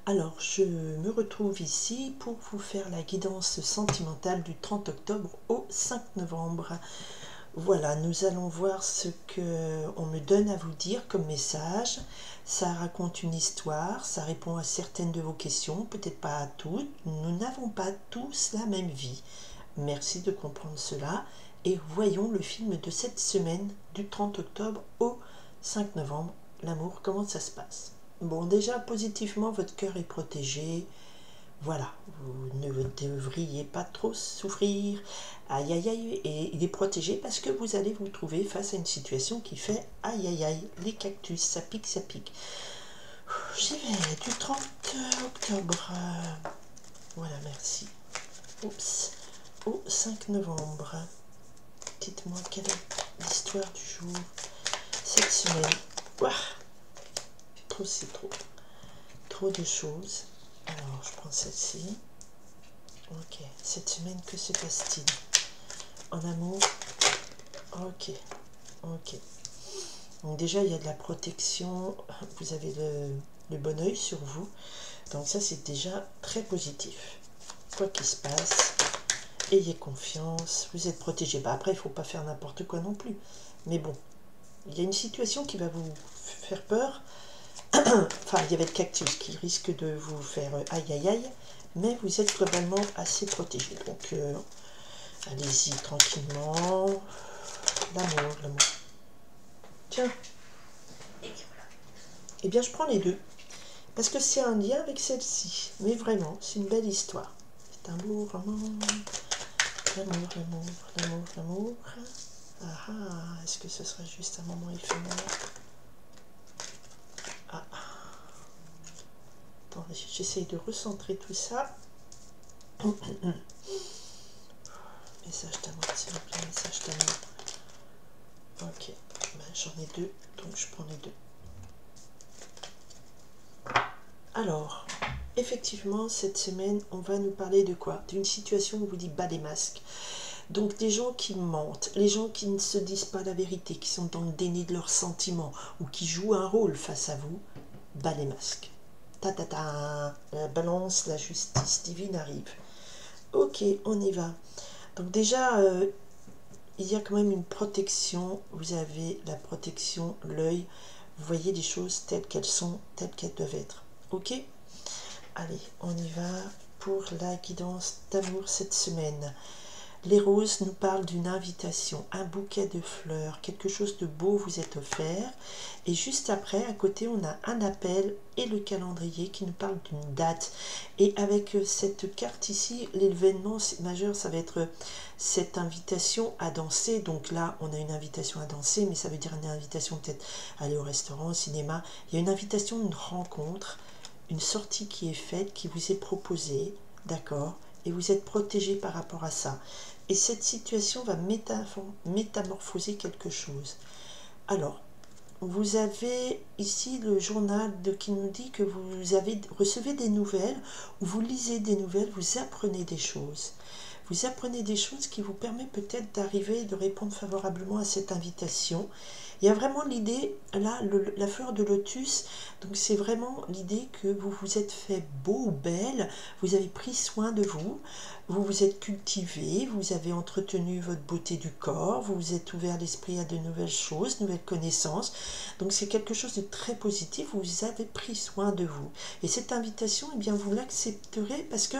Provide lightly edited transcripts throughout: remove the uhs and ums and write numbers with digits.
Alors, je me retrouve ici pour vous faire la guidance sentimentale du 30 octobre au 5 novembre. Voilà, nous allons voir ce qu'on me donne à vous dire comme message. Ça raconte une histoire, ça répond à certaines de vos questions, peut-être pas à toutes. Nous n'avons pas tous la même vie. Merci de comprendre cela et voyons le film de cette semaine du 30 octobre au 5 novembre. L'amour, comment ça se passe? Bon, déjà, positivement, votre cœur est protégé. Voilà, vous ne devriez pas trop souffrir. Aïe, aïe, aïe. Et il est protégé parce que vous allez vous trouver face à une situation qui fait aïe, aïe, aïe. Les cactus, ça pique, ça pique. J'y vais, du 30 octobre. Voilà, merci. Oups. Au 5 novembre. Dites-moi quelle est l'histoire du jour cette semaine. Ouah, trop, c'est trop. Trop de choses. Alors, je prends celle-ci. Ok, cette semaine, que se passe-t-il? En amour? Ok, ok. Donc déjà, il y a de la protection. Vous avez le bon oeil sur vous. Donc ça, c'est déjà très positif. Quoi qu'il se passe, ayez confiance. Vous êtes protégé. Bah, après, il ne faut pas faire n'importe quoi non plus. Mais bon, il y a une situation qui va vous faire peur. Enfin, il y avait le cactus qui risque de vous faire aïe aïe aïe, mais vous êtes globalement assez protégé. Donc, allez-y tranquillement. L'amour, l'amour. Tiens, eh bien, je prends les deux. Parce que c'est un lien avec celle-ci. Mais vraiment, c'est une belle histoire. C'est un beau roman. L'amour, l'amour, l'amour, l'amour. Ah ah, est-ce que ce sera juste un moment éphémère? Ah. Attendez, j'essaye de recentrer tout ça. Message d'amour, s'il vous plaît, message d'amour. Ok, ben, j'en ai deux, donc je prends les deux. Alors, effectivement, cette semaine, on va nous parler de quoi? D'une situation où on vous dit bas les masques. Donc des gens qui mentent, les gens qui ne se disent pas la vérité, qui sont dans le déni de leurs sentiments ou qui jouent un rôle face à vous, bas les masques. Ta ta ta, la balance, la justice divine arrive. Ok, on y va. Donc déjà, il y a quand même une protection. Vous avez la protection, l'œil. Vous voyez les choses telles qu'elles sont, telles qu'elles doivent être. Ok? Allez, on y va pour la guidance d'amour cette semaine. Les roses nous parlent d'une invitation, un bouquet de fleurs, quelque chose de beau vous est offert. Et juste après, à côté, on a un appel et le calendrier qui nous parle d'une date. Et avec cette carte ici, l'événement majeur, ça va être cette invitation à danser. Donc là, on a une invitation à danser, mais ça veut dire une invitation peut-être à aller au restaurant, au cinéma. Il y a une invitation, une rencontre, une sortie qui est faite, qui vous est proposée, d'accord? Et vous êtes protégé par rapport à ça. Et cette situation va métamorphoser quelque chose. Alors, vous avez ici le journal qui nous dit que vous recevez des nouvelles, ou vous lisez des nouvelles, vous apprenez des choses. Vous apprenez des choses qui vous permettent peut-être d'arriver et de répondre favorablement à cette invitation. Il y a vraiment l'idée, là, la fleur de lotus, donc c'est vraiment l'idée que vous vous êtes fait beau ou belle, vous avez pris soin de vous, vous vous êtes cultivé, vous avez entretenu votre beauté du corps, vous vous êtes ouvert l'esprit à de nouvelles choses, nouvelles connaissances. Donc c'est quelque chose de très positif, vous avez pris soin de vous. Et cette invitation, eh bien, vous l'accepterez parce que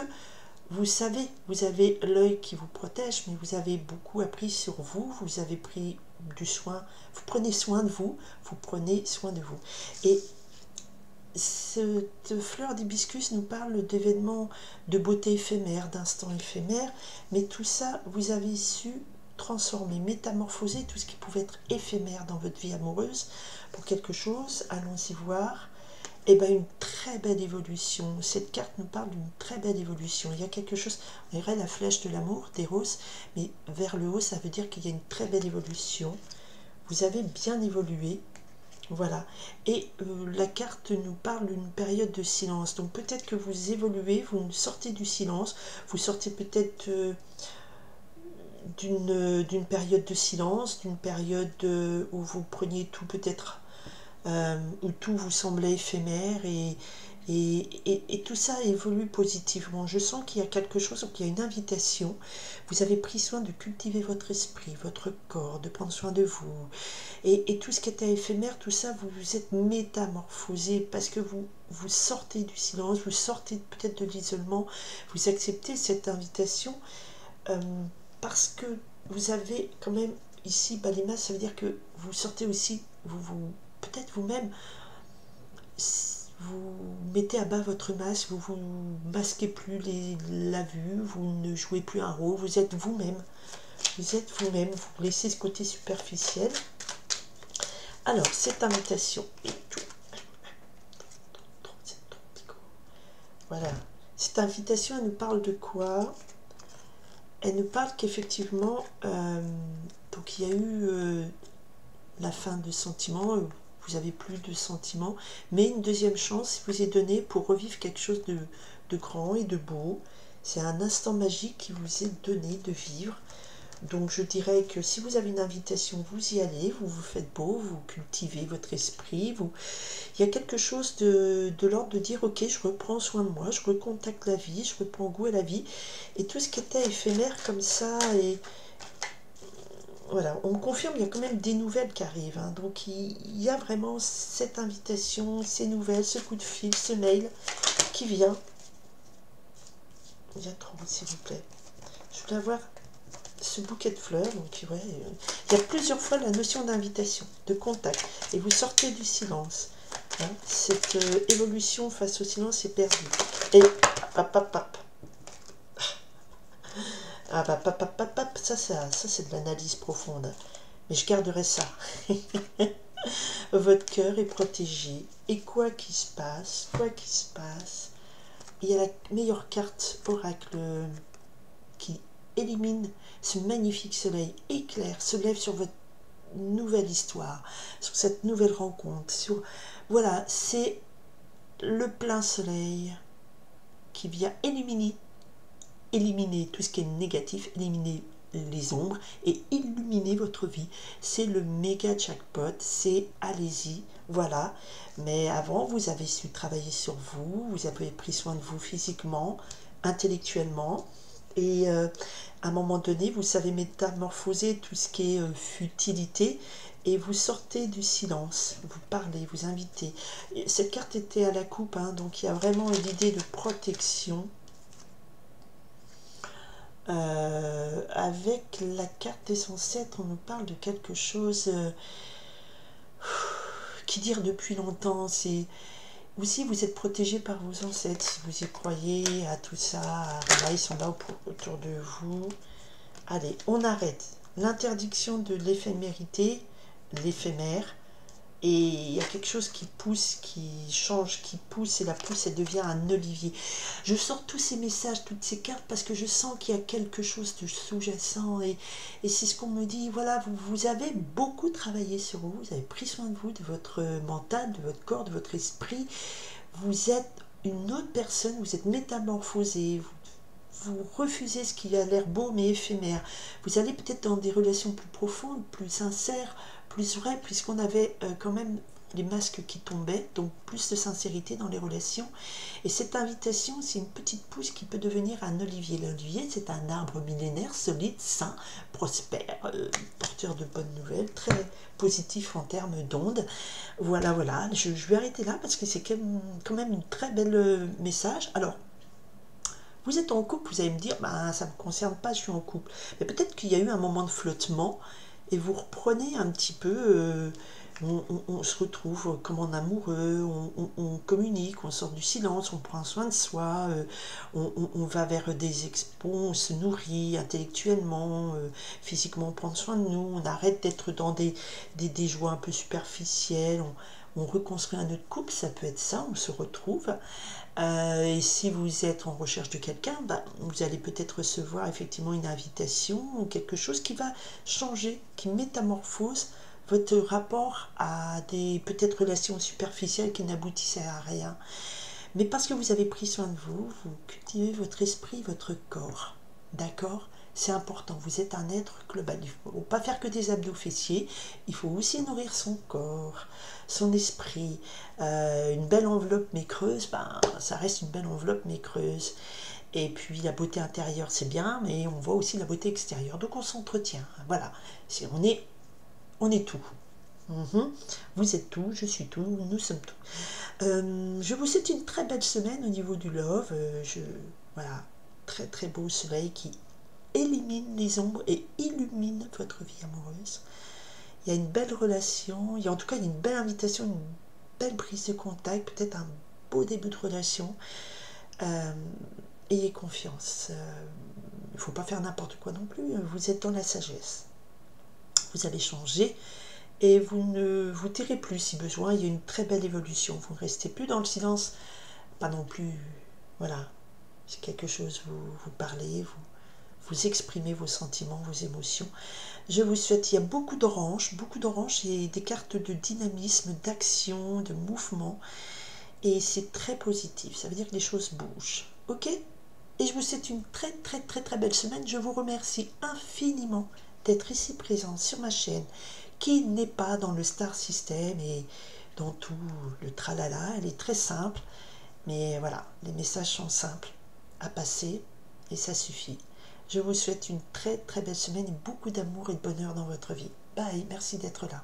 vous savez, vous avez l'œil qui vous protège, mais vous avez beaucoup appris sur vous, vous avez pris du soin, vous prenez soin de vous, vous prenez soin de vous. Et cette fleur d'hibiscus nous parle d'événements de beauté éphémère, d'instants éphémères, mais tout ça, vous avez su transformer, métamorphoser tout ce qui pouvait être éphémère dans votre vie amoureuse pour quelque chose. Allons-y voir. Eh bien, une très belle évolution. Cette carte nous parle d'une très belle évolution. Il y a quelque chose, on dirait la flèche de l'amour, des roses, mais vers le haut, ça veut dire qu'il y a une très belle évolution. Vous avez bien évolué. Voilà. Et la carte nous parle d'une période de silence. Donc peut-être que vous évoluez, vous sortez du silence, vous sortez peut-être d'une période de silence, d'une période où vous preniez tout peut-être où tout vous semblait éphémère et Et tout ça évolue positivement. Je sens qu'il y a quelque chose, qu'il y a une invitation. Vous avez pris soin de cultiver votre esprit, votre corps, de prendre soin de vous. Et tout ce qui était éphémère, tout ça, vous vous êtes métamorphosé parce que vous sortez du silence, vous sortez peut-être de l'isolement, vous acceptez cette invitation euh, parce que vous avez quand même ici, Balima, ça veut dire que vous sortez aussi, peut-être vous-même, vous mettez à bas votre masque, vous vous masquez plus la vue, vous ne jouez plus un rôle, vous êtes vous-même. Vous êtes vous-même, vous laissez ce côté superficiel. Alors, cette invitation est tout. Voilà. Cette invitation, elle nous parle de quoi? Elle nous parle qu'effectivement, donc il y a eu la fin de sentiments, vous avez plus de sentiments, mais une deuxième chance vous est donnée pour revivre quelque chose de grand et de beau. C'est un instant magique qui vous est donné de vivre. Donc je dirais que si vous avez une invitation, vous y allez, vous vous faites beau, vous cultivez votre esprit, il y a quelque chose de l'ordre de dire ok, je reprends soin de moi, je recontacte la vie, je reprends goût à la vie, et tout ce qui était éphémère comme ça, et voilà, on me confirme, il y a quand même des nouvelles qui arrivent, hein. Donc il y a vraiment cette invitation, ces nouvelles, ce coup de fil, ce mail qui vient. Il y a trop, s'il vous plaît. Je voulais avoir ce bouquet de fleurs, donc ouais, il y a plusieurs fois la notion d'invitation, de contact, et vous sortez du silence. Hein, cette évolution face au silence est perdue. Et ah bah ça c'est de l'analyse profonde. Mais je garderai ça. Votre cœur est protégé. Et quoi qu'il se passe, il y a la meilleure carte oracle qui élimine ce magnifique soleil éclair, se lève sur votre nouvelle histoire, sur cette nouvelle rencontre. Voilà, c'est le plein soleil qui vient éliminer tout ce qui est négatif, éliminer les ombres et illuminer votre vie. C'est le méga jackpot, c'est allez-y, voilà. Mais avant, vous avez su travailler sur vous, vous avez pris soin de vous physiquement, intellectuellement, et à un moment donné, vous savez métamorphoser tout ce qui est futilité, et vous sortez du silence, vous parlez, vous invitez. Cette carte était à la coupe, hein, donc il y a vraiment l'idée de protection. Avec la carte des ancêtres, on nous parle de quelque chose qui dire depuis longtemps, c'est aussi vous êtes protégé par vos ancêtres, si vous y croyez à tout ça, voilà, ils sont là autour de vous. Allez, on arrête l'interdiction de l'éphémérité, l'éphémère, et il y a quelque chose qui pousse, qui change, qui pousse, et la pousse, elle devient un olivier. Je sors tous ces messages, toutes ces cartes, parce que je sens qu'il y a quelque chose de sous-jacent, et c'est ce qu'on me dit, voilà, vous avez beaucoup travaillé sur vous, vous avez pris soin de vous, de votre mental, de votre corps, de votre esprit, vous êtes une autre personne, vous êtes métamorphosé, vous refusez ce qui a l'air beau mais éphémère. Vous allez peut-être dans des relations plus profondes, plus sincères, plus vraies, puisqu'on avait quand même les masques qui tombaient, donc plus de sincérité dans les relations. Et cette invitation, c'est une petite pousse qui peut devenir un olivier. L'olivier, c'est un arbre millénaire, solide, sain, prospère, porteur de bonnes nouvelles, très positif en termes d'ondes. Voilà, voilà, je vais arrêter là parce que c'est quand même une très belle message. Alors, vous êtes en couple, vous allez me dire, bah, ça ne me concerne pas, je suis en couple. Mais peut-être qu'il y a eu un moment de flottement et vous reprenez un petit peu, on se retrouve comme en amoureux, on communique, on sort du silence, on prend soin de soi, on va vers des expos, on se nourrit intellectuellement, physiquement, on prend soin de nous, on arrête d'être dans des joies un peu superficielles, on reconstruit un autre couple, ça peut être ça, on se retrouve. Et si vous êtes en recherche de quelqu'un, vous allez peut-être recevoir effectivement une invitation ou quelque chose qui va changer, qui métamorphose votre rapport à des peut-être relations superficielles qui n'aboutissaient à rien. Mais parce que vous avez pris soin de vous, vous cultivez votre esprit, votre corps. D'accord? C'est important, vous êtes un être global. Il ne faut pas faire que des abdos fessiers, il faut aussi nourrir son corps, son esprit. Une belle enveloppe mais creuse, ben, ça reste une belle enveloppe mais creuse. Et puis la beauté intérieure, c'est bien, mais on voit aussi la beauté extérieure. Donc on s'entretient. Voilà, on est tout. Vous êtes tout, je suis tout, nous sommes tout. Je vous souhaite une très belle semaine au niveau du love. Voilà, très très beau soleil qui élimine les ombres et illumine votre vie amoureuse. Il y a une belle relation, il y a en tout cas une belle invitation, une belle prise de contact, peut-être un beau début de relation. Ayez confiance. Il ne faut pas faire n'importe quoi non plus. Vous êtes dans la sagesse. Vous allez changer et vous ne vous tairez plus si besoin. Il y a une très belle évolution. Vous ne restez plus dans le silence, pas non plus. Voilà, c'est quelque chose, vous parlez, vous exprimez vos sentiments, vos émotions. Je vous souhaite, il y a beaucoup d'orange et des cartes de dynamisme, d'action, de mouvement. Et c'est très positif, ça veut dire que les choses bougent. Ok? Et je vous souhaite une très très très très belle semaine. Je vous remercie infiniment d'être ici présent sur ma chaîne, qui n'est pas dans le star system et dans tout le tralala. Elle est très simple, mais voilà, les messages sont simples à passer et ça suffit. Je vous souhaite une très très belle semaine et beaucoup d'amour et de bonheur dans votre vie. Bye, merci d'être là.